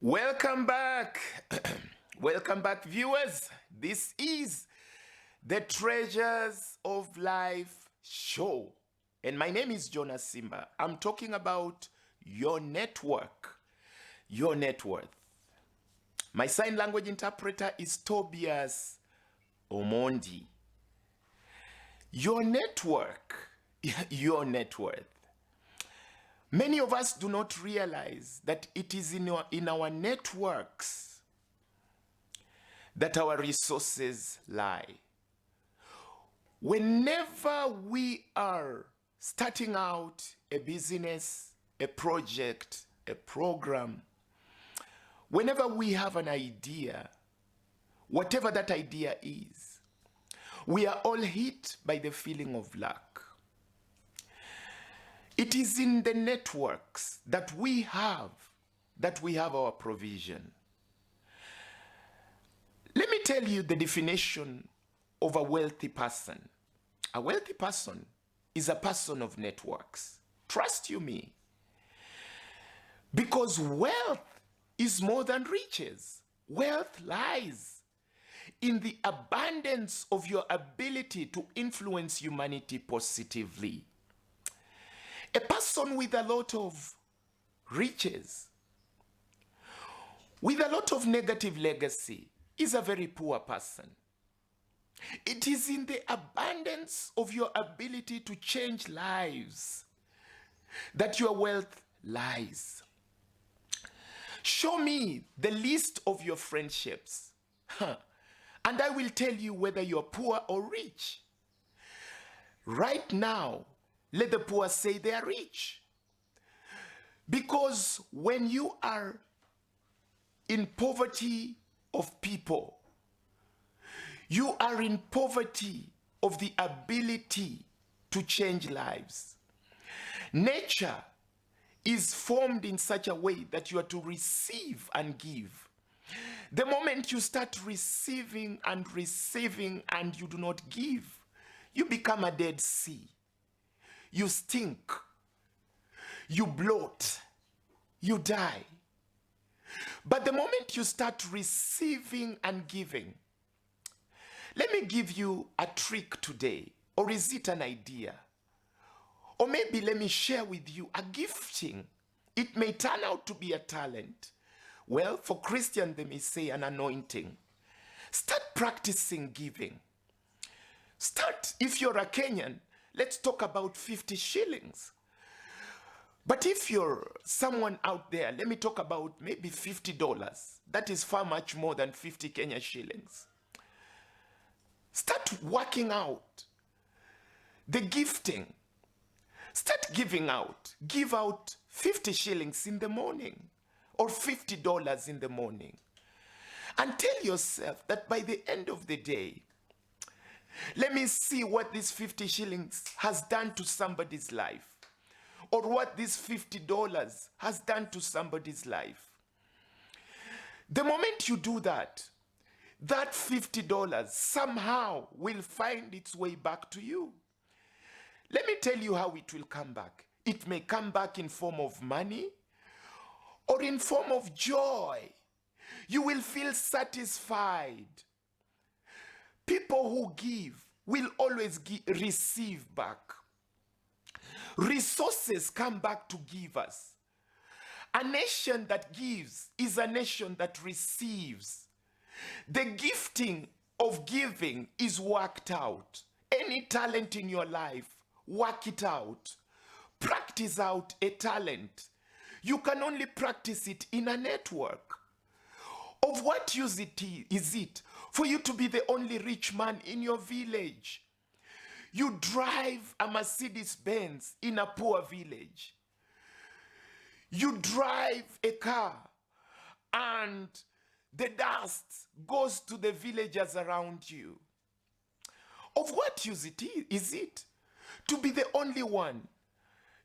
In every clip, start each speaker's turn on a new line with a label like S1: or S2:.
S1: Welcome back. Welcome back, viewers. This is the Treasures of Life show. And my name is Jonas Simba. I'm talking about your network, your net worth. My sign language interpreter is Tobias Omondi. Your network, your net worth. Many of us do not realize that it is in our networks that our resources lie. Whenever we are starting out a business, a project, a program, whenever we have an idea, whatever that idea is, we are all hit by the feeling of lack. It is in the networks that we have our provision. Let me tell you the definition of a wealthy person. A wealthy person is a person of networks. Trust you me. Because wealth is more than riches. Wealth lies in the abundance of your ability to influence humanity positively. A person with a lot of riches, with a lot of negative legacy, is a very poor person. It is in the abundance of your ability to change lives that your wealth lies. Show me the list of your friendships, and I will tell you whether you're poor or rich. Right now, let the poor say they are rich. Because when you are in poverty of people, you are in poverty of the ability to change lives. Nature is formed in such a way that you are to receive and give. The moment you start receiving and you do not give, you become a Dead Sea. You stink, you bloat, you die. But the moment you start receiving and giving, let me give you a trick today, or is it an idea? Or maybe let me share with you a gifting. It may turn out to be a talent. Well, for Christians, they may say an anointing. Start practicing giving. Start, if you're a Kenyan, let's talk about 50 shillings. But if you're someone out there, let me talk about maybe $50. That is far much more than 50 Kenya shillings. Start working out the gifting. Start giving out. Give out 50 shillings in the morning or $50 in the morning. And tell yourself that by the end of the day, let me see what this 50 shillings has done to somebody's life, or what this $50 has done to somebody's life. The moment you do that, that $50 somehow will find its way back to you. Let me tell you how it will come back. It may come back in form of money or in form of joy. You will feel satisfied. People who give will always receive back. Resources come back to givers. A nation that gives is a nation that receives. The gifting of giving is worked out. Any talent in your life, work it out. Practice out a talent. You can only practice it in a network. Of what use is it for you to be the only rich man in your village? You drive a Mercedes-Benz in a poor village. You drive a car and the dust goes to the villagers around you. Of what use is it to be the only one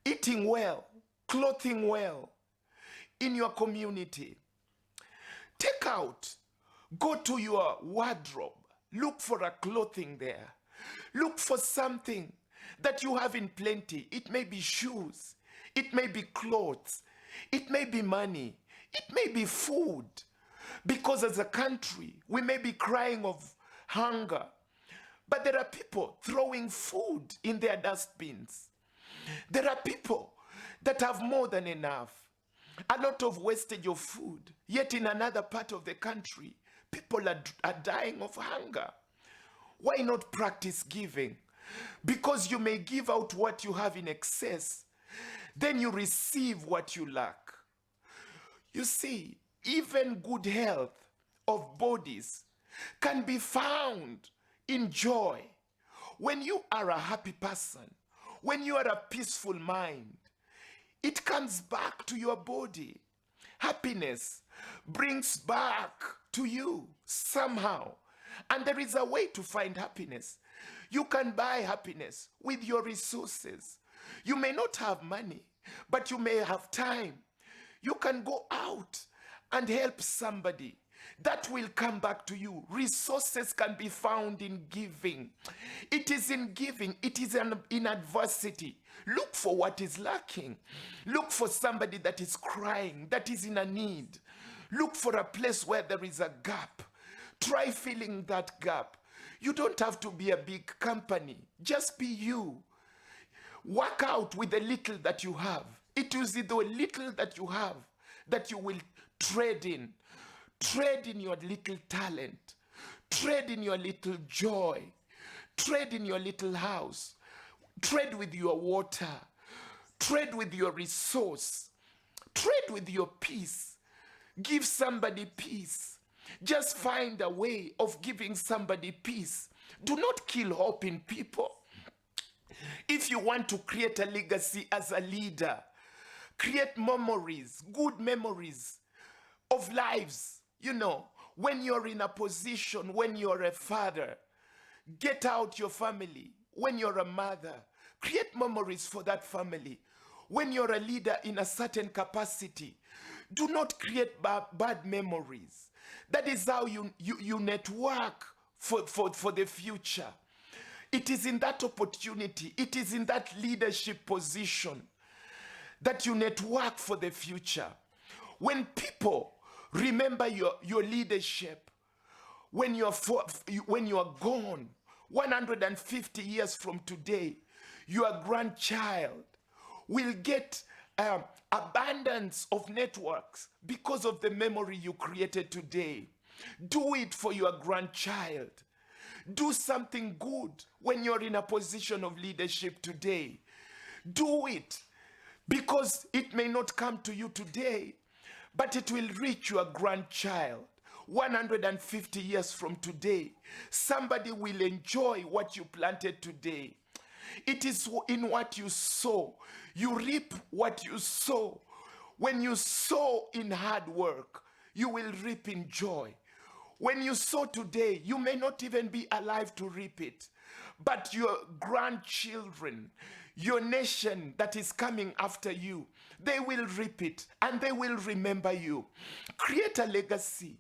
S1: eating well, clothing well in your community? Take out, go to your wardrobe, look for a clothing there. Look for something that you have in plenty. It may be shoes, it may be clothes, it may be money, It may be food, because as a country, we may be crying of hunger, but there are people throwing food in their dustbins. There are people that have more than enough. A lot of wastage of food, yet in another part of the country, people are dying of hunger. Why not practice giving? Because you may give out what you have in excess, then you receive what you lack. You see, even good health of bodies can be found in joy. When you are a happy person, when you are a peaceful mind, it comes back to your body. Happiness brings back to you somehow. And there is a way to find happiness. You can buy happiness with your resources. You may not have money, but you may have time. You can go out and help somebody. That will come back to you. Resources can be found in giving. It is in giving. It is in adversity. Look for what is lacking. Look for somebody that is crying, that is in a need. Look for a place where there is a gap. Try filling that gap. You don't have to be a big company. Just be you. Work out with the little that you have. It is the little that you have that you will trade in. Trade in your little talent. Trade in your little joy. Trade in your little house. Trade with your water. Trade with your resource. Trade with your peace. Give somebody peace. Just find a way of giving somebody peace. Do not kill hope in people. If you want to create a legacy as a leader, create memories, good memories of lives. You know, when you're in a position, when you're a father, get out your family. When you're a mother, create memories for that family. When you're a leader in a certain capacity, do not create bad memories. That is how you network for the future. It is in that opportunity, it is in that leadership position that you network for the future. When people remember your leadership, when you are gone, 150 years from today, your grandchild will get abundance of networks because of the memory you created today. Do it for your grandchild. Do something good when you're in a position of leadership today. Do it, because it may not come to you today, but it will reach your grandchild. 150 years from today, somebody will enjoy what you planted today. It is in what you sow. You reap what you sow. When you sow in hard work, you will reap in joy. When you sow today, you may not even be alive to reap it, but your grandchildren, your nation that is coming after you, they will reap it and they will remember you. Create a legacy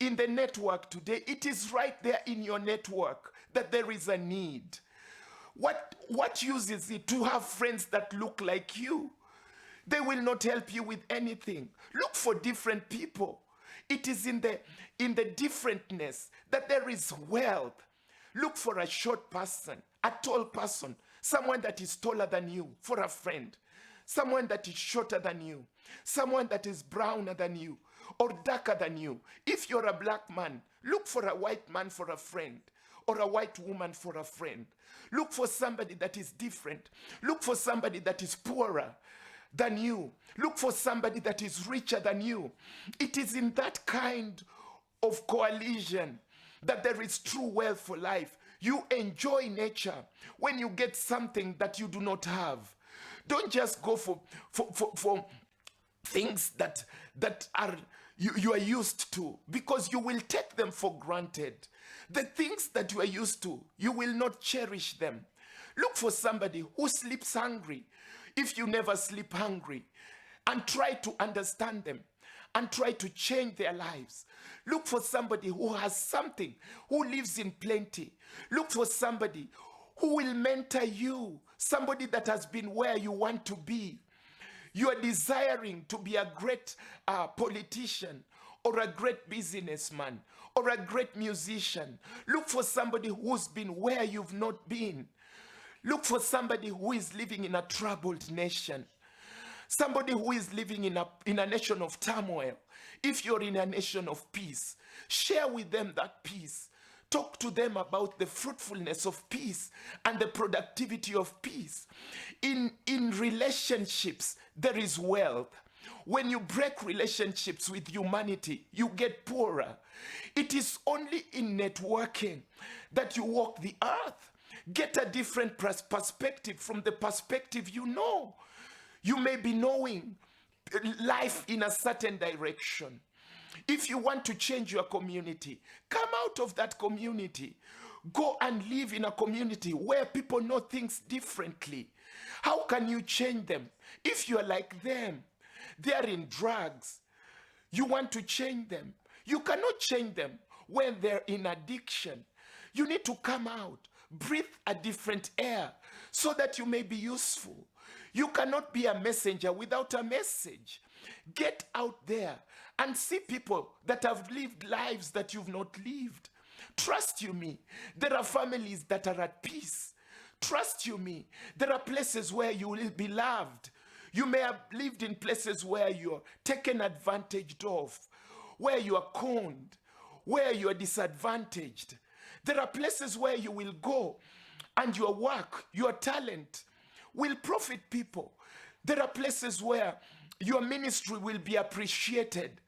S1: in the network today. It is right there in your network that there is a need. What use is it to have friends that look like you? They will not help you with anything. Look for different people. It is in the differentness that there is wealth. Look for a short person, a tall person, someone that is taller than you for a friend, someone that is shorter than you, someone that is browner than you or darker than you. If you're a black man, look for a white man for a friend, or a white woman for a friend. Look for somebody that is different. Look for somebody that is poorer than you. Look for somebody that is richer than you. It is in that kind of coalition that there is true wealth for life. You enjoy nature when you get something that you do not have. Don't just go for things that are you are used to, because you will take them for granted. The things that you are used to, you will not cherish them. Look for somebody who sleeps hungry if you never sleep hungry, and try to understand them and try to change their lives. Look for somebody who has something, who lives in plenty. Look for somebody who will mentor you, somebody that has been where you want to be. You are desiring to be a great politician or a great businessman or a great musician. Look for somebody who's been where you've not been. Look for somebody who is living in a troubled nation. Somebody who is living in a nation of turmoil. If you're in a nation of peace, share with them that peace. Talk to them about the fruitfulness of peace and the productivity of peace. In relationships, there is wealth. When you break relationships with humanity, you get poorer. It is only in networking that you walk the earth. Get a different perspective from the perspective you know. You may be knowing life in a certain direction. If you want to change your community, come out of that community. Go and live in a community where people know things differently. How can you change them? If you are like them, they are in drugs. You want to change them. You cannot change them when they're in addiction. You need to come out, breathe a different air so that you may be useful. You cannot be a messenger without a message. Get out there and see people that have lived lives that you've not lived. Trust you me, there are families that are at peace. Trust you me, there are places where you will be loved. You may have lived in places where you're taken advantage of, where you are conned, where you are disadvantaged. There are places where you will go and your work, your talent will profit people. There are places where your ministry will be appreciated.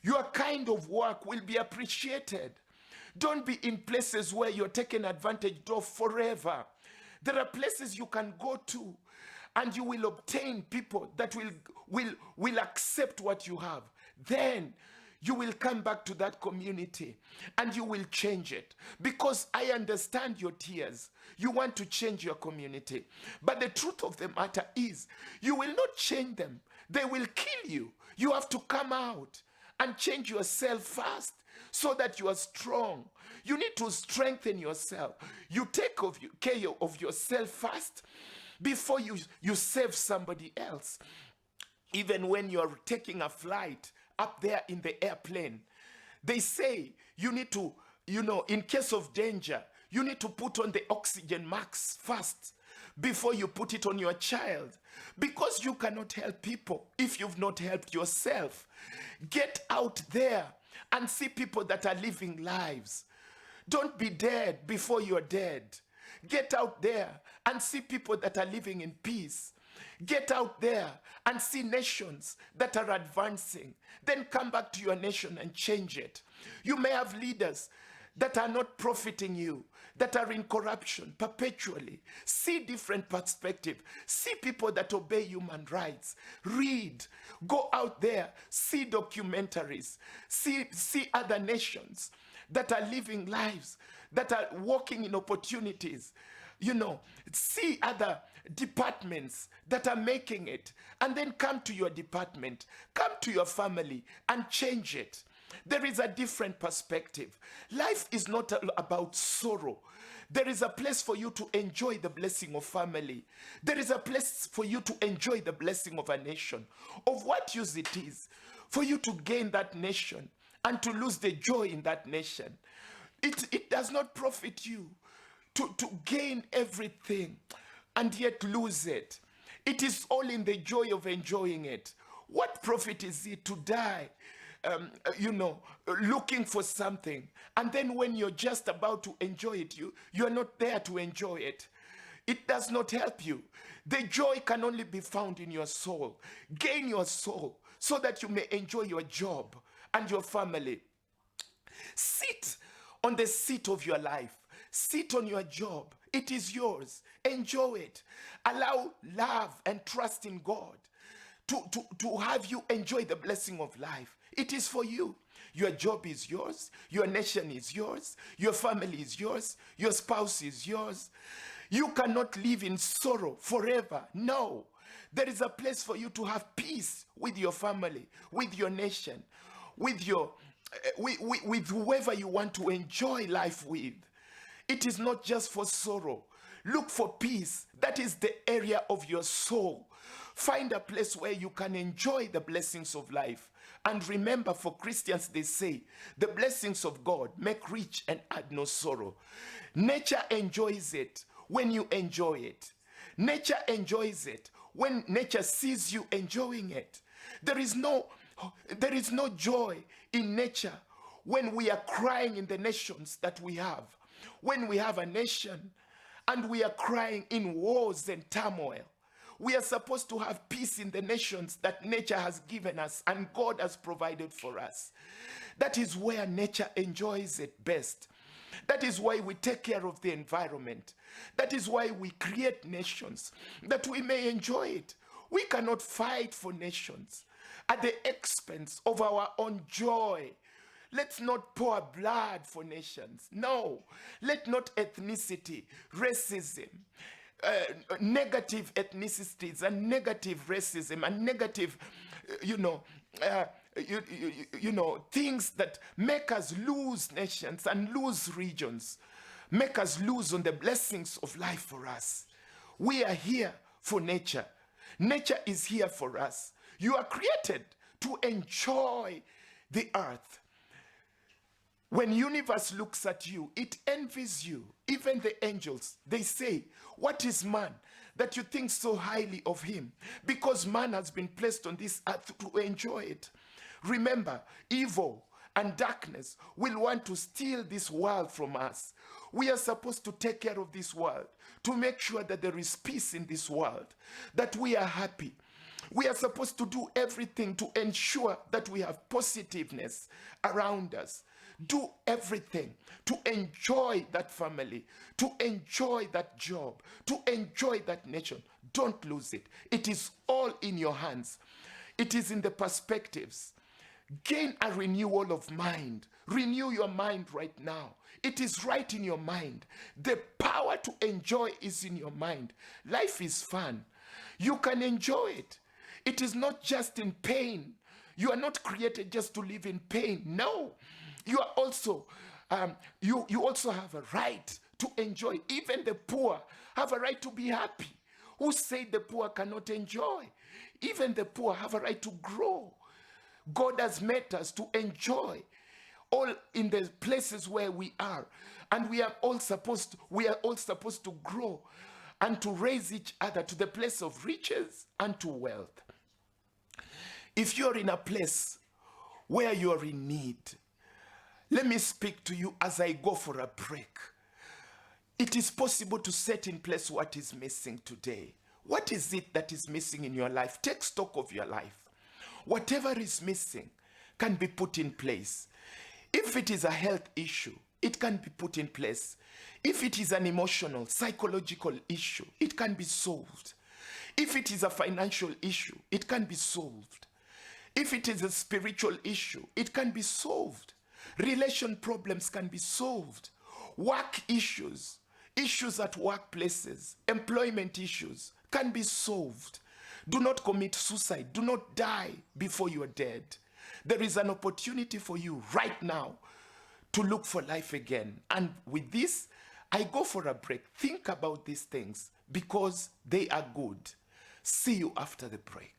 S1: Your kind of work will be appreciated. Don't be in places where you're taken advantage of forever. There are places you can go to and you will obtain people that will accept what you have. Then you will come back to that community and you will change it. Because I understand your tears. You want to change your community. But the truth of the matter is, you will not change them. They will kill you. You have to come out and change yourself first so that you are strong. You need to strengthen yourself. You take care of yourself first before you save somebody else. Even when you're taking a flight up there in the airplane, they say you need to, in case of danger, you need to put on the oxygen mask first before you put it on your child, because you cannot help people if you've not helped yourself. Get out there and see people that are living lives. Don't be dead before you're dead. Get out there and see people that are living in peace. Get out there and see nations that are advancing. Then come back to your nation and change it. You may have leaders that are not profiting you, that are in corruption perpetually. See different perspective. See people that obey human rights. Read. Go out there. See documentaries. See other nations that are living lives, that are walking in opportunities. See other departments that are making it, and then come to your department, come to your family and change it. There is a different perspective. Life is not about sorrow. There is a place for you to enjoy the blessing of family. There is a place for you to enjoy the blessing of a nation. Of what use it is for you to gain that nation and to lose the joy in that nation? It does not profit you to gain everything and yet lose it. It is all in the joy of enjoying it. What profit is it to die, looking for something, and then when you're just about to enjoy it, you're not there to enjoy it? It does not help you. The joy can only be found in your soul. Gain your soul so that you may enjoy your job and your family. Sit on the seat of your life. Sit on your job. It is yours. Enjoy it. Allow love and trust in God to have you enjoy the blessing of life. It is for you. Your job is yours. Your nation is yours. Your family is yours. Your spouse is yours. You cannot live in sorrow forever. No. There is a place for you to have peace with your family, with your nation, with whoever you want to enjoy life with. It is not just for sorrow. Look for peace. That is the area of your soul. Find a place where you can enjoy the blessings of life. And remember, for Christians, they say, the blessings of God make rich and add no sorrow. Nature enjoys it when you enjoy it. Nature enjoys it when nature sees you enjoying it. There is no joy in nature when we are crying in the nations that we have. When we have a nation and we are crying in wars and turmoil. We are supposed to have peace in the nations that nature has given us and God has provided for us. That is where nature enjoys it best. That is why we take care of the environment. That is why we create nations, that we may enjoy it. We cannot fight for nations at the expense of our own joy. Let's not pour blood for nations. No, let not ethnicity, racism, negative ethnicities and negative racism and negative, things that make us lose nations and lose regions, make us lose on the blessings of life for us. We are here for nature. Nature is here for us. You are created to enjoy the earth. When universe looks at you, it envies you. Even the angels, they say, what is man that you think so highly of him? Because man has been placed on this earth to enjoy it. Remember, evil and darkness will want to steal this world from us. We are supposed to take care of this world, to make sure that there is peace in this world, that we are happy. We are supposed to do everything to ensure that we have positiveness around us. Do everything to enjoy that family, to enjoy that job, to enjoy that nation. Don't lose it. It is all in your hands. It is in the perspectives. Gain a renewal of mind. Renew your mind right now. It is right in your mind. The power to enjoy is in your mind. Life is fun. You can enjoy it. It is not just in pain. You are not created just to live in pain. No. You are also, you also have a right to enjoy. Even the poor have a right to be happy. Who said the poor cannot enjoy? Even the poor have a right to grow. God has made us to enjoy all in the places where we are. And we are all supposed to grow and to raise each other to the place of riches and to wealth. If you're in a place where you're in need, let me speak to you as I go for a break. It is possible to set in place what is missing today. What is it that is missing in your life? Take stock of your life. Whatever is missing can be put in place. If it is a health issue, it can be put in place. If it is an emotional, psychological issue, it can be solved. If it is a financial issue, it can be solved. If it is a spiritual issue, it can be solved. Relation problems can be solved. Work issues, issues at workplaces, employment issues can be solved. Do not commit suicide. Do not die before you are dead. There is an opportunity for you right now to look for life again. And with this, I go for a break. Think about these things because they are good. See you after the break.